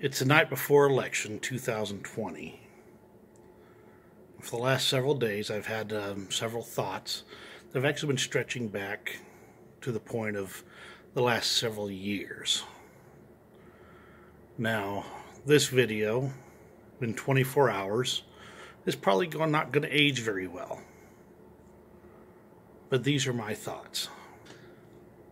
It's the night before election 2020. For the last several days, I've had several thoughts that have actually been stretching back to the point of the last several years. Now, this video, in 24 hours, is probably not going to age very well. But these are my thoughts.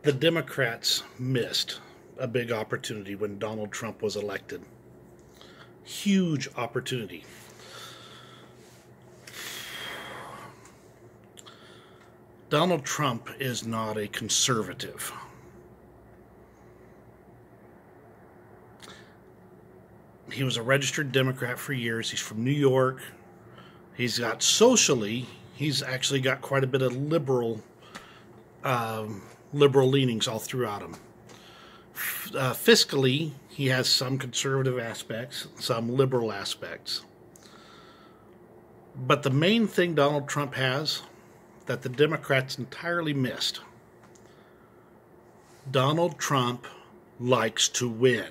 The Democrats missed a big opportunity when Donald Trump was elected. Huge opportunity. Donald Trump is not a conservative. He was a registered Democrat for years. He's from New York. He's actually got quite a bit of liberal leanings all throughout him. Fiscally, he has some conservative aspects, some liberal aspects. But the main thing Donald Trump has that the Democrats entirely missed: Donald Trump likes to win.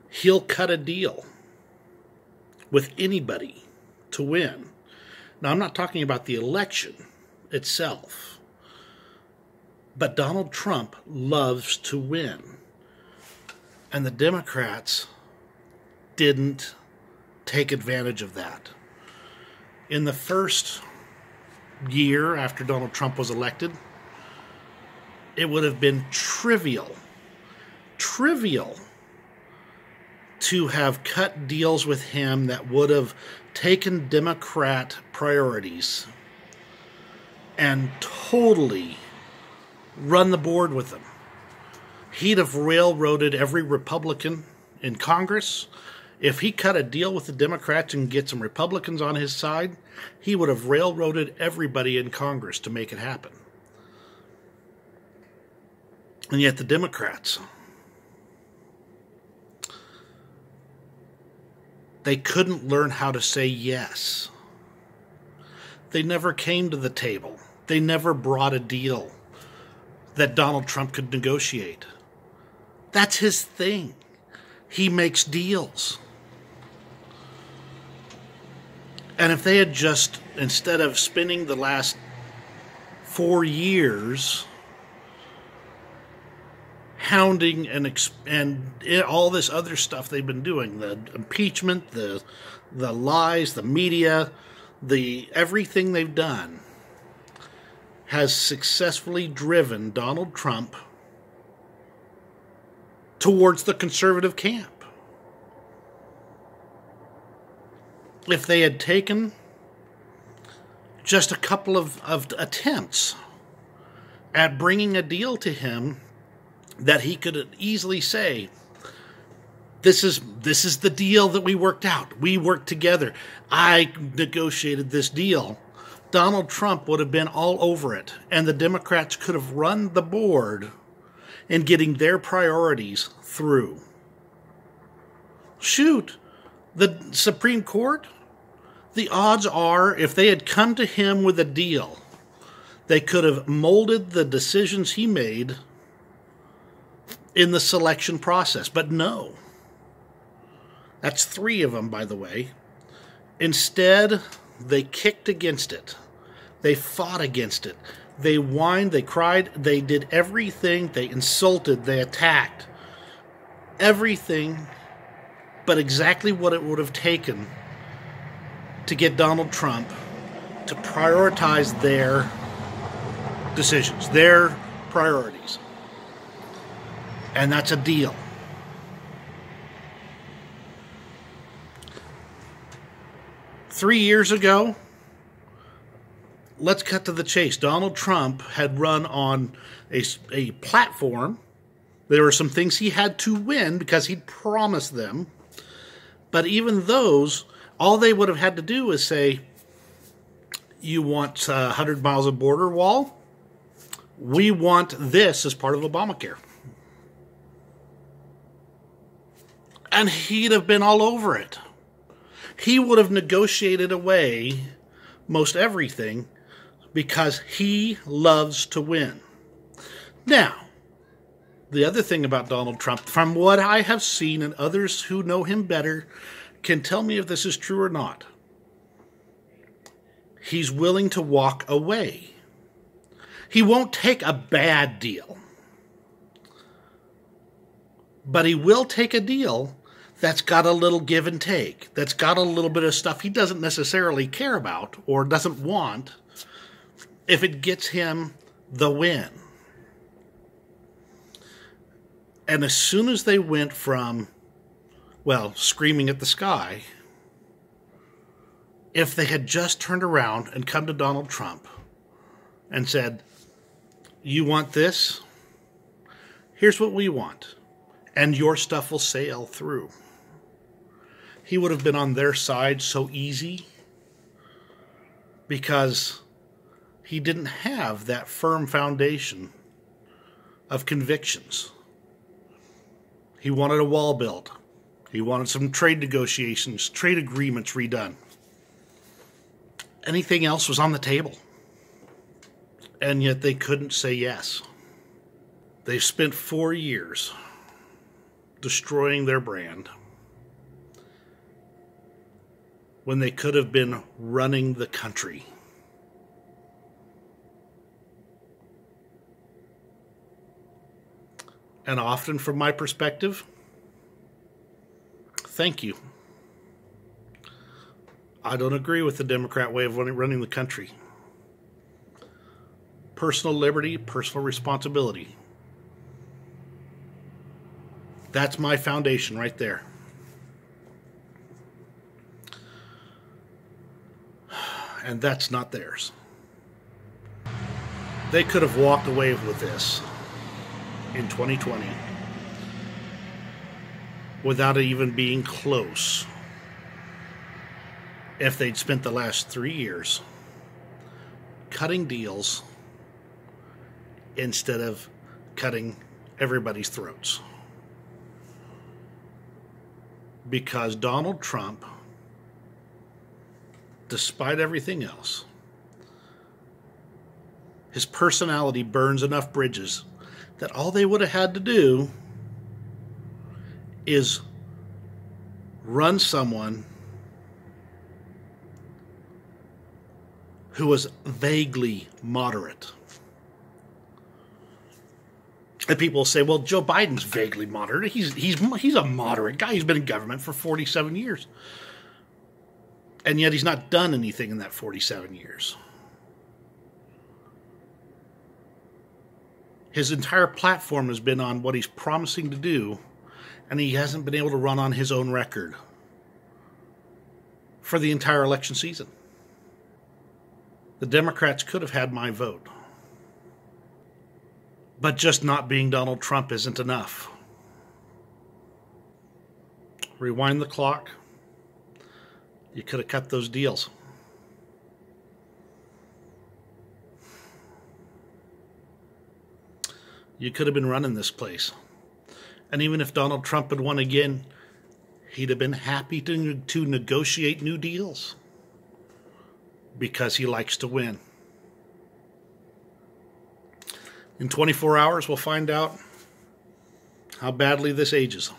He'll cut a deal with anybody to win. Now, I'm not talking about the election itself, but Donald Trump loves to win. And the Democrats didn't take advantage of that. In the first year after Donald Trump was elected, it would have been trivial to have cut deals with him that would have taken Democrat priorities and totally run the board with them. He'd have railroaded every Republican in Congress. If he cut a deal with the Democrats and get some Republicans on his side, he would have railroaded everybody in Congress to make it happen. And yet the Democrats, they couldn't learn how to say yes. They never came to the table. They never brought a deal that Donald Trump could negotiate. That's his thing. He makes deals. And if they had just, instead of spending the last 4 years hounding and all this other stuff they've been doing, the impeachment, the lies, the media, everything they've done has successfully driven Donald Trump towards the conservative camp. If they had taken just a couple of attempts at bringing a deal to him that he could easily say, this is the deal that we worked out. We worked together. I negotiated this deal. Donald Trump would have been all over it, and the Democrats could have run the board in getting their priorities through. Shoot, the Supreme Court, the odds are, if they had come to him with a deal, they could have molded the decisions he made in the selection process. But no. That's 3 of them, by the way. Instead, they kicked against it. They fought against it. They whined, they cried, they did everything. They insulted, they attacked. Everything but exactly what it would have taken to get Donald Trump to prioritize their decisions, their priorities. And that's a deal. Three years ago, let's cut to the chase. Donald Trump had run on a platform. There were some things he had to win because he'd promised them. But even those, all they would have had to do is say, you want 100 miles of border wall? We want this as part of Obamacare. And he'd have been all over it. He would have negotiated away most everything because he loves to win. Now, The other thing about Donald Trump, from what I have seen, and others who know him better can tell me if this is true or not, he's willing to walk away. He won't take a bad deal, but he will take a deal that's got a little give and take, that's got a little bit of stuff he doesn't necessarily care about or doesn't want if it gets him the win. And as soon as they went from, well, screaming at the sky, if they had just turned around and come to Donald Trump and said, you want this? Here's what we want. And your stuff will sail through. He would have been on their side so easy because he didn't have that firm foundation of convictions. He wanted a wall built. He wanted some trade negotiations, trade agreements redone. Anything else was on the table. And yet they couldn't say yes. They've spent 4 years destroying their brand when they could have been running the country. And often, from my perspective, thank you. I don't agree with the Democrat way of running the country. Personal liberty, personal responsibility. That's my foundation right there. And that's not theirs. They could have walked away with this in 2020 without it even being close if they'd spent the last 3 years cutting deals instead of cutting everybody's throats. Because Donald Trump, despite everything else, his personality burns enough bridges that all they would have had to do is run someone who was vaguely moderate. And people say, well, Joe Biden's vaguely moderate. He's a moderate guy. He's been in government for 47 years. And yet he's not done anything in that 47 years. His entire platform has been on what he's promising to do, and he hasn't been able to run on his own record for the entire election season. The Democrats could have had my vote. But just not being Donald Trump isn't enough. Rewind the clock. You could have cut those deals. You could have been running this place. And even if Donald Trump had won again, he'd have been happy to negotiate new deals because he likes to win. In 24 hours, we'll find out how badly this ages.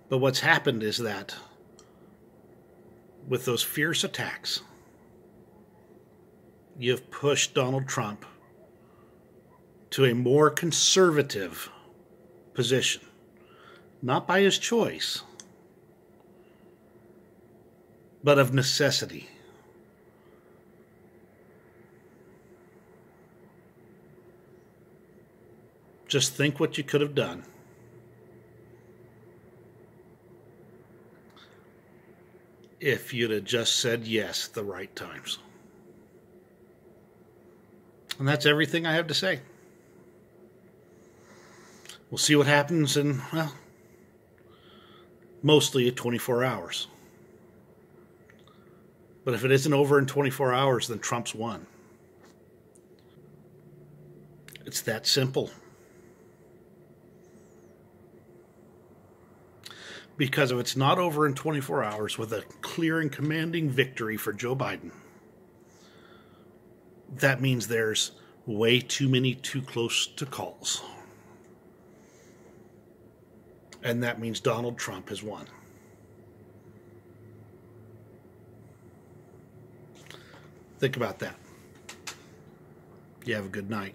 But what's happened is that with those fierce attacks, you've pushed Donald Trump to a more conservative position. Not by his choice, but of necessity. Just think what you could have done if you'd have just said yes at the right times. And that's everything I have to say. We'll see what happens in, well, mostly 24 hours. But if it isn't over in 24 hours, then Trump's won. It's that simple. Because if it's not over in 24 hours with a clear and commanding victory for Joe Biden, that means there's way too many too close to calls. And that means Donald Trump has won. Think about that. You have a good night.